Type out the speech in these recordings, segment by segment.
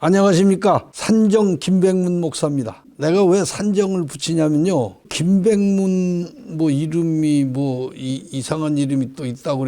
안녕하십니까. 산정 김백문 목사입니다. 내가 왜 산정을 붙이냐면요. 김백문 이름이 이상한 이름이 또 있다고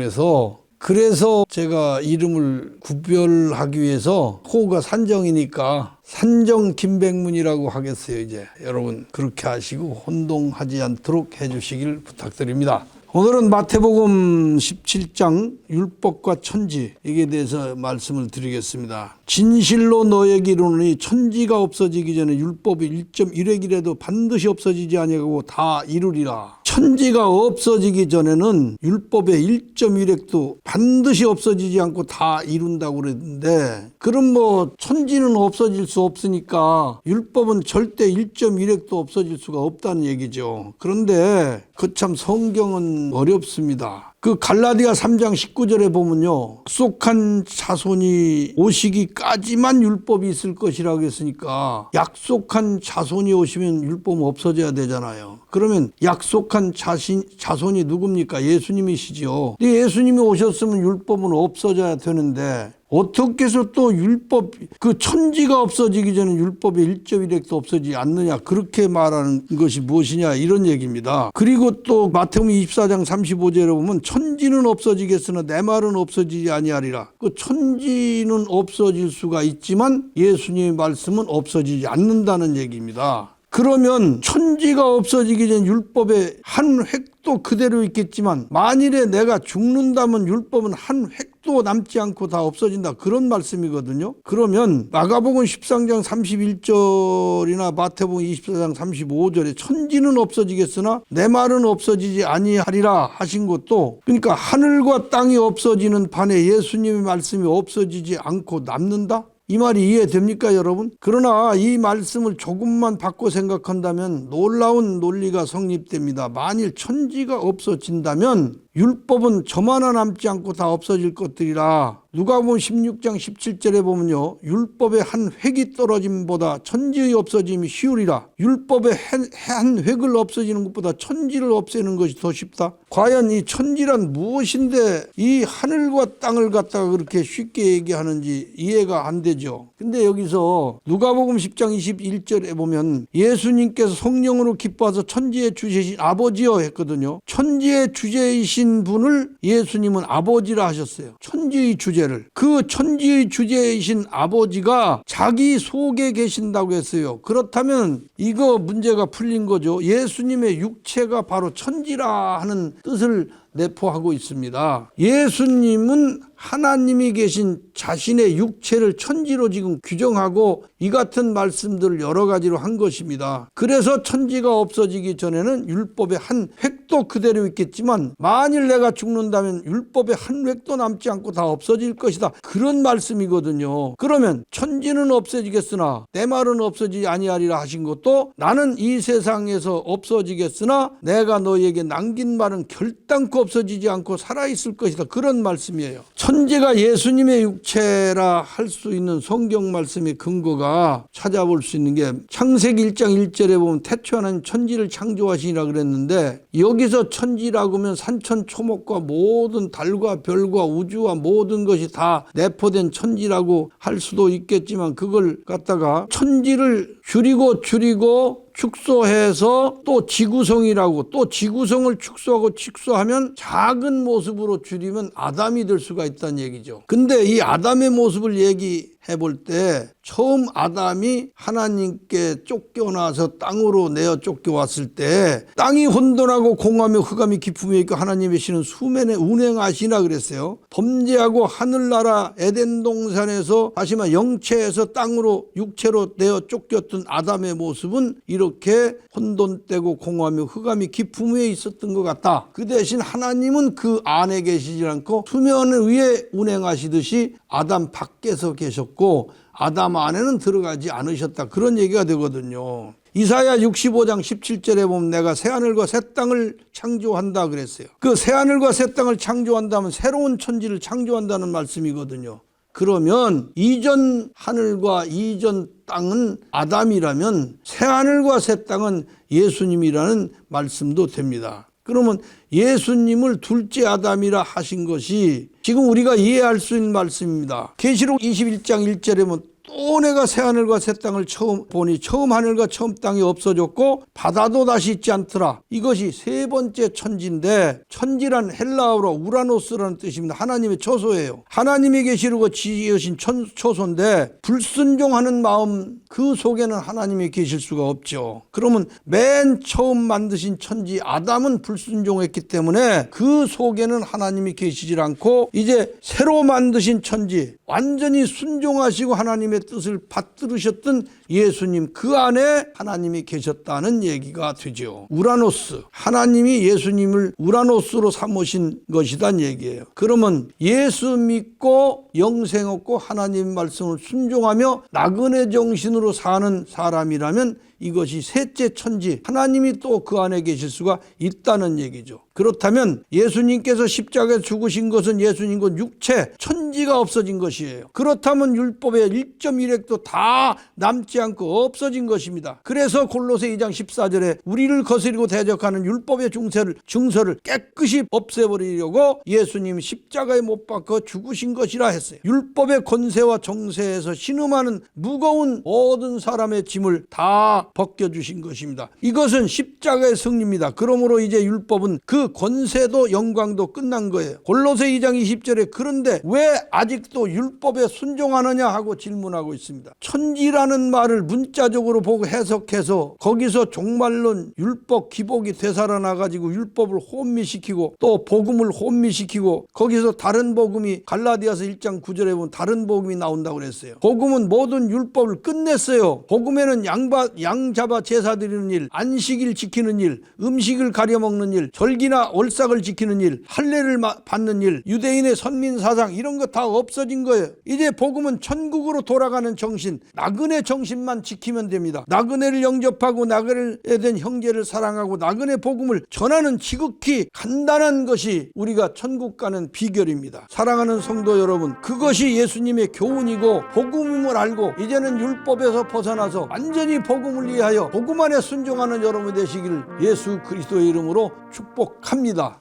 그래서 제가 이름을 구별하기 위해서 호가 산정이니까 산정 김백문이라고 하겠어요. 이제 여러분 그렇게 하시고 혼동하지 않도록 해주시길 부탁드립니다. 오늘은 마태복음 17장 율법과 천지 이에 대해서 말씀을 드리겠습니다. 진실로 너에게 이르노니 천지가 없어지기 전에 율법이 1.1획이라도 반드시 없어지지 아니하고 다 이루리라. 천지가 없어지기 전에는 율법의 1.1획도 반드시 없어지지 않고 다 이룬다고 그랬는데, 그럼 천지는 없어질 수 없으니까 율법은 절대 1.1획도 없어질 수가 없다는 얘기죠. 그런데 참 성경은 어렵습니다. 그 갈라디아 3장 19절에 보면요, 약속한 자손이 오시기까지만 율법이 있을 것이라고 했으니까 약속한 자손이 오시면 율법은 없어져야 되잖아요. 그러면 약속한 자손이 누굽니까? 예수님이시죠. 근데 예수님이 오셨으면 율법은 없어져야 되는데 어떻게 해서 또 율법, 그 천지가 없어지기 전에 율법의 1.1획도 없어지지 않느냐, 그렇게 말하는 것이 무엇이냐, 이런 얘기입니다. 그리고 또 마태복음 24장 35절에 보면 천지는 없어지겠으나 내 말은 없어지지 아니하리라. 그 천지는 없어질 수가 있지만 예수님의 말씀은 없어지지 않는다는 얘기입니다. 그러면 천지가 없어지기 전 율법의 한 획도 그대로 있겠지만 만일에 내가 죽는다면 율법은 한 획도 남지 않고 다 없어진다, 그런 말씀이거든요. 그러면 마가복음 13장 31절이나 마태복음 24장 35절에 천지는 없어지겠으나 내 말은 없어지지 아니하리라 하신 것도, 그러니까 하늘과 땅이 없어지는 판에 예수님의 말씀이 없어지지 않고 남는다? 이 말이 이해됩니까, 여러분? 그러나 이 말씀을 조금만 바꿔 생각한다면 놀라운 논리가 성립됩니다. 만일 천지가 없어진다면 율법은 점 하나 남지 않고 다 없어질 것들이라. 누가복음 16장 17절에 보면요, 율법의 한 획이 떨어짐보다 천지의 없어짐이 쉬우리라. 율법의 한 획을 없어지는 것보다 천지를 없애는 것이 더 쉽다. 과연 이 천지란 무엇인데 이 하늘과 땅을 갖다가 그렇게 쉽게 얘기하는지 이해가 안 되죠. 근데 여기서 누가복음 10장 21절에 보면 예수님께서 성령으로 기뻐하셔서 천지의 주제이신 아버지여 했거든요. 천지의 주제이신 분을 예수님은 아버지라 하셨어요. 천지의 주제를. 그 천지의 주제이신 아버지가 자기 속에 계신다고 했어요. 그렇다면 이거 문제가 풀린 거죠. 예수님의 육체가 바로 천지라 하는 뜻을 내포하고 있습니다. 예수님은 하나님이 계신 자신의 육체를 천지로 지금 규정하고 이 같은 말씀들을 여러 가지로 한 것입니다. 그래서 천지가 없어지기 전에는 율법의 한 획도 그대로 있겠지만 만일 내가 죽는다면 율법의 한 획도 남지 않고 다 없어질 것이다, 그런 말씀이거든요. 그러면 천지는 없어지겠으나 내 말은 없어지지 아니하리라 하신 것도, 나는 이 세상에서 없어지겠으나 내가 너희에게 남긴 말은 결단코 없어지지 않고 살아있을 것이다, 그런 말씀이에요. 천지가 예수님의 육체라 할 수 있는 성경 말씀의 근거가 찾아볼 수 있는 게 창세기 1장 1절에 보면 태초 하나님 천지를 창조하시니라 그랬는데, 여기서 천지라고 하면 산천 초목과 모든 달과 별과 우주와 모든 것이 다 내포된 천지라고 할 수도 있겠지만, 그걸 갖다가 천지를 줄이고 축소해서 또 지구성이라고, 또 지구성을 축소하고 축소하면 작은 모습으로 줄이면 아담이 될 수가 있다는 얘기죠. 근데 이 아담의 모습을 얘기해 볼 때 처음 아담이 하나님께 쫓겨나서 땅으로 내어 쫓겨왔을 때 땅이 혼돈하고 공허하며 흑암이 깊음에 있고 하나님의 신은 수면에 운행하시나 그랬어요. 범죄하고 하늘나라 에덴 동산에서 다시 말해 영체에서 땅으로 육체로 내어 쫓겼던 아담의 모습은 이렇게 혼돈되고 공허하며 흑암이 깊음 위에 있었던 것 같다. 그 대신 하나님은 그 안에 계시지 않고 수면 위에 운행하시듯이 아담 밖에서 계셨고 아담 안에는 들어가지 않으셨다, 그런 얘기가 되거든요. 이사야 65장 17절에 보면 내가 새하늘과 새 땅을 창조한다 그랬어요. 그 새하늘과 새 땅을 창조한다면 새로운 천지를 창조한다는 말씀이거든요. 그러면 이전 하늘과 이전 땅은 아담이라면 새하늘과 새 땅은 예수님이라는 말씀도 됩니다. 그러면 예수님을 둘째 아담이라 하신 것이 지금 우리가 이해할 수 있는 말씀입니다. 계시록 21장 1절에 보면 또 내가 새 하늘과 새 땅을 처음 보니 처음 하늘과 처음 땅이 없어졌고 바다도 다시 있지 않더라. 이것이 세 번째 천지인데, 천지란 헬라어로 우라노스라는 뜻입니다. 하나님의 처소예요. 하나님이 계시려고 지으신 처소인데 불순종하는 마음, 그 속에는 하나님이 계실 수가 없죠. 그러면 맨 처음 만드신 천지 아담은 불순종했기 때문에 그 속에는 하나님이 계시질 않고, 이제 새로 만드신 천지, 완전히 순종하시고 하나님의 뜻을 받들으셨던 예수님, 그 안에 하나님이 계셨다는 얘기가 되죠. 우라노스, 하나님이 예수님을 우라노스로 삼으신 것이란 얘기예요. 그러면 예수 믿고 영생 얻고 하나님 말씀을 순종하며 나그네 정신으로 사는 사람이라면 이것이 셋째 천지, 하나님이 또 그 안에 계실 수가 있다는 얘기죠. 그렇다면 예수님께서 십자가에 죽으신 것은 예수님과 육체, 천지가 없어진 것이에요. 그렇다면 율법의 1.1획도 다 남지 않고 없어진 것입니다. 그래서 골로새 2장 14절에 우리를 거스리고 대적하는 율법의 증서를 깨끗이 없애버리려고 예수님 십자가에 못 박혀 죽으신 것이라 했어요. 율법의 권세와 정세에서 신음하는 무거운 모든 사람의 짐을 다 벗겨주신 것입니다. 이것은 십자가의 승리입니다. 그러므로 이제 율법은 그 권세도 영광도 끝난 거예요. 골로새 2장 20절에 그런데 왜 아직도 율법에 순종하느냐 하고 질문하고 있습니다. 천지라는 말을 문자적으로 보고 해석해서 거기서 종말론, 율법 기복이 되살아나가지고 율법을 혼미시키고 또 복음을 혼미시키고, 거기서 다른 복음이 갈라디아서 1장 9절에 보면 다른 복음이 나온다고 그랬어요. 복음은 모든 율법을 끝냈어요. 복음에는 양 잡아 제사 드리는 일, 안식일 지키는 일, 음식을 가려 먹는 일, 절기나 월삭을 지키는 일, 할례를 받는 일, 유대인의 선민 사상, 이런 거 다 없어진 거예요. 이제 복음은 천국으로 돌아가는 정신, 나그네 정신만 지키면 됩니다. 나그네를 영접하고 나그네에 된 형제를 사랑하고 나그네 복음을 전하는 지극히 간단한 것이 우리가 천국 가는 비결입니다. 사랑하는 성도 여러분, 그것이 예수님의 교훈이고 복음임을 알고 이제는 율법에서 벗어나서 완전히 복음을 이해하여 복음 안에 순종하는 여러분 되시기를 예수 그리스도의 이름으로 축복합니다.